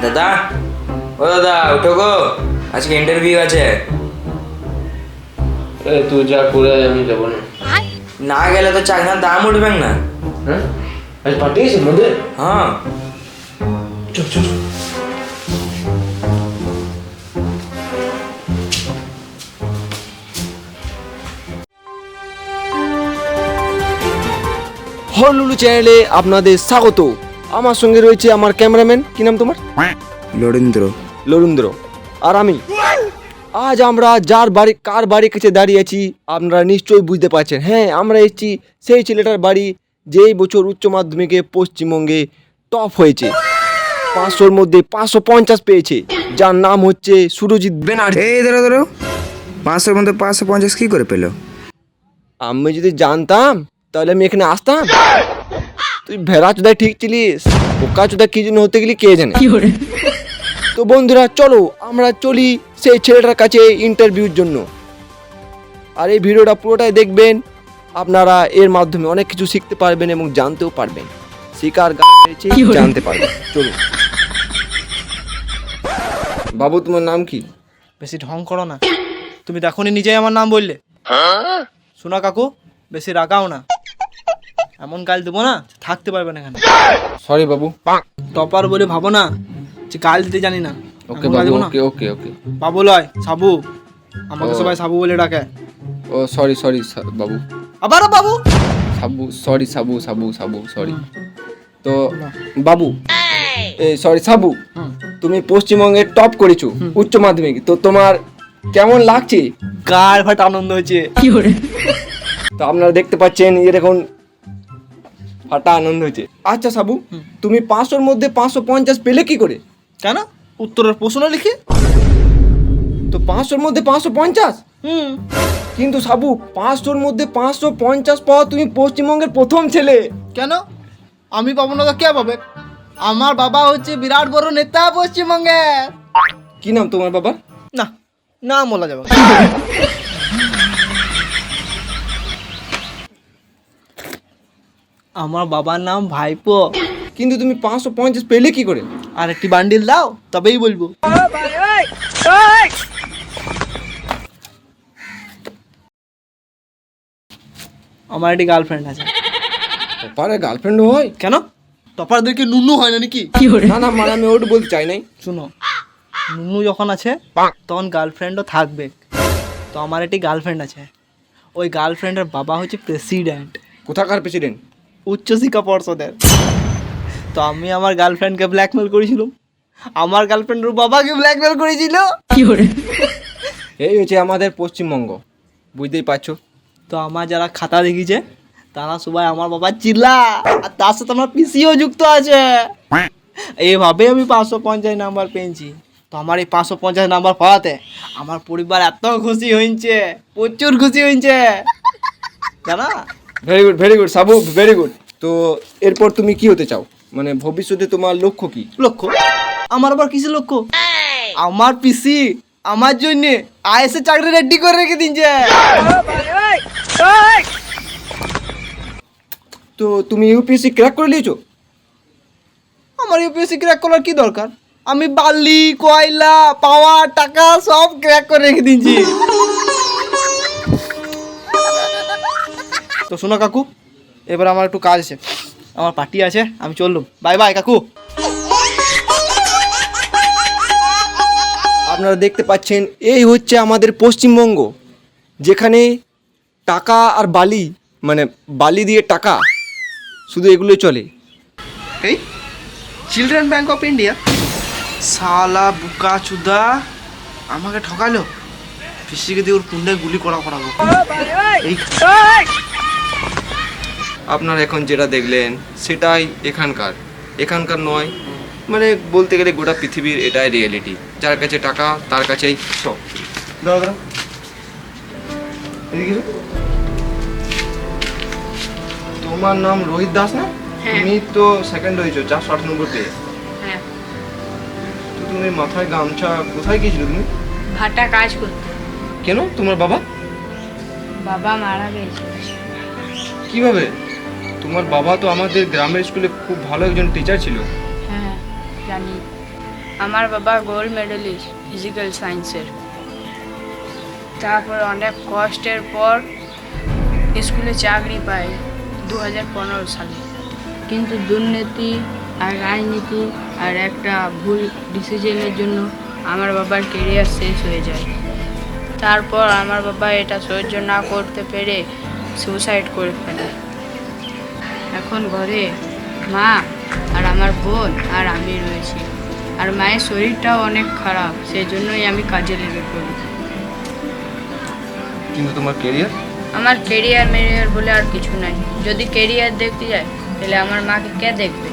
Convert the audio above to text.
দাদা, ও দাদা উঠো গো, আজকে ইন্টারভিউ আছে। তুই যা করে আয়, আমি যাবো না। না গেলে তো চাকরির দাম উঠবে না। হ্যাঁ, আজ পাঠিয়েছি মধ্যে। হ্যাঁ, চল চল। হলুলু চ্যানেলে আপনাদের স্বাগত। আমার সঙ্গে রয়েছে আমার ক্যামেরাম্যান, কি নাম তোমার? লরিন্দ্র। লরুন্দ্র। আর আমি। আজ আমরা কার বাড়ির কাছে দাঁড়িয়ে আছি আপনারা নিশ্চয়ই বুঝতে পারছেন। হ্যাঁ, আমরা এসেছি সেই ছেলেটার বাড়ি যেই বছর উচ্চ মাধ্যমিকে পশ্চিমবঙ্গে টপ হয়েছে, 500-র মধ্যে 550 পেয়েছে, যার নাম হচ্ছে সুরজিৎ ব্যানার্জি। এই ধরো 500-র মধ্যে 550 কি করে পেলো? আমি যদি জানতাম তাহলে আমি এখানে আসতাম? তুই ভেড়া চোদায় ঠিক ছিলিস, বোকা চোদা কি জন্য হতে গেলি কে জানে। তো বন্ধুরা চলো আমরা চলি সেই ছেলেটার কাছে ইন্টারভিউর জন্য। আর এই ভিডিওটা পুরোটাই দেখবেন, আপনারা এর মাধ্যমে অনেক কিছু শিখতে পারবেন এবং জানতেও পারবেন। শিকার গান হয়েছে জানতে পারবেন। চলুন। বাবু, তোমার নাম কি? বেশি ঢং করো না, তুমি দেখোনি নিজেই আমার নাম বললে। শোনা কাকু, বেশি রাগাও না, এমন গাল দেবো না থাকতে পারবে না এখানে। সরি বাবু। টপার বলে ভাবো না যে গাল দিতে জানি না। ওকে এমন গাল বাবু, দেবো না। ওকে ওকে ওকে। বাবু লয়, সাবু, আমাকে সবাই সাবু বলে ডাকে। ও সরি সরি বাবু। আবারও বাবু। সাবু, সরি সাবু সাবু সাবু সরি। তো বাবু, সরি সাবু, তুমি পশ্চিমবঙ্গে টপ করেছো উচ্চ মাধ্যমিক, তো তোমার কেমন লাগছে? গাল ফাট আনন্দ হয়েছে। তো আপনারা দেখতে পাচ্ছেন এরকম ফাটা আনন্দ হয়েছে। আচ্ছা সাবু, তুমি 500-র মধ্যে 550 পেলে কি করে? কেন? উত্তরের প্রশ্ন লিখে। তো 500-র মধ্যে 550? কিন্তু সাবু, 500-র মধ্যে 550 পাওয়া তুমি পশ্চিমবঙ্গের প্রথম ছেলে। কেন আমি পাবো না তো কে পাবে? আমার বাবা হচ্ছে বিরাট বড় নেতা পশ্চিমবঙ্গে। কি নাম তোমার বাবার? না, না বলা যাবে না। আমার বাবার নাম ভাইপো। কিন্তু তুমি 550 পেলে কি করে? আর একটি বান্ডিল দাও তবেই বলবো। আমার একটি গার্লফ্রেন্ড আছে। টপারের গার্লফ্রেন্ড হয়? কেন? টপারদেরকে নুনু হয় না নাকি? না না, মানে আমি ওটা বলতে চাই নাই। শুনো, নুনু যখন আছে তখন গার্লফ্রেন্ডও থাকবে। তো আমার একটি গার্লফ্রেন্ড আছে, ওই গার্লফ্রেন্ডের বাবা হচ্ছে প্রেসিডেন্ট, কোথাকার প্রেসিডেন্ট? উচ্চশিক্ষা পর্ষদের। তো আমি আমার গার্লফ্রেন্ডকে ব্ল্যাকমেল করেছিলাম, আমার গার্লফ্রেন্ডের বাবাকে ব্ল্যাকমেল করেছিল। এই হচ্ছে আমাদের পশ্চিমবঙ্গ, বুঝতেই পারছো। তো আমার যারা খাতা দেখিছে তারা সবাই আমার বাবা চিল্লা, আর তার সাথে আমার পিসিও যুক্ত আছে। এইভাবে আমি 550 নাম্বার পেয়েছি। তো আমার এই 550 নাম্বার পাওয়াতে আমার পরিবার এত খুশি হয়েছে, প্রচুর খুশি হয়েছে জানা। ভেরি গুড সাবু, ভেরি গুড। তো এরপর তুমি কি হতে চাও, মানে ভবিষ্যতে তোমার লক্ষ্য কি? লক্ষ্য? আমার আবার কিসের লক্ষ্য? আমার পিসি আমার জন্য আইএসএ চাকরি রেডি করে রেখে দিনছে। তো তুমি ইউপিএসসি ক্র্যাক করে নিয়েছো? আমার ইউপিএসসি ক্র্যাক করার কি দরকার? আমি বালি, কয়লা, পাওয়ার, টাকা সব ক্র্যাক করে রেখে দিয়েছি। তো শোনো কাকু, এবার আমার একটু কাজ আছে, আমার পার্টি আছে, আমি চললুম। বাই বাই কাকু। আপনারা দেখতে পাচ্ছেন এই হচ্ছে আমাদের পশ্চিমবঙ্গ, যেখানে টাকা আর বালি, মানে বালি দিয়ে টাকা, শুধু এগুলোই চলে। এই চিলড্রেন ব্যাংক অফ ইন্ডিয়া, শালা বুকা চুদা আমাকে ঠকালো। পিসিকে দিয়ে ওর কুন্ডায় গুলি করাবো। এই আপনারা এখন যেটা দেখলেন সেটাই এখানকার নয়, মানে বলতে গেলে গোটা পৃথিবীর এটাই রিয়েলিটি। যার কাছে টাকা তার কাছেই সব। দাদা তোমার নাম রোহিত দাস না? তুমি তো সেকেন্ড হয়েছো 498 পেয়ে। হ্যাঁ, তো তুমি মাথায় গামছা, কোথায় গিয়েছিলে তুমি? ভাটা কাজ করতে। কেন? তোমার বাবা বাবা মারা গেছে। কিভাবে? তোমার বাবা তো আমাদের গ্রামের স্কুলে খুব ভালো একজন টিচার ছিল। হ্যাঁ জানি। আমার বাবা গোল্ড মেডেলিস্ট ফিজিক্যাল সায়েন্সের। তারপর অনেক কষ্টের পর স্কুলে চাকরি পায় 2015 সালে, কিন্তু দুর্নীতি আর রাজনীতি আর একটা ভুল ডিসিশনের জন্য আমার বাবার কেরিয়ার শেষ হয়ে যায়। তারপর আমার বাবা এটা সহ্য না করতে পেরে সুসাইড করে ফেলে। এখন ঘরে মা আর আমার বোন আর আমি রয়েছি, আর মায়ের শরীরটাও অনেক খারাপ, সেই জন্যই আমি কাজে লেগে পড়ি। কিন্তু তোমার কেরিয়ার? আমার কেরিয়ার মেরিয়ার বলে আর কিছু নাই। যদি কেরিয়ার দেখতে যায় তাহলে আমার মাকে কে দেখবে?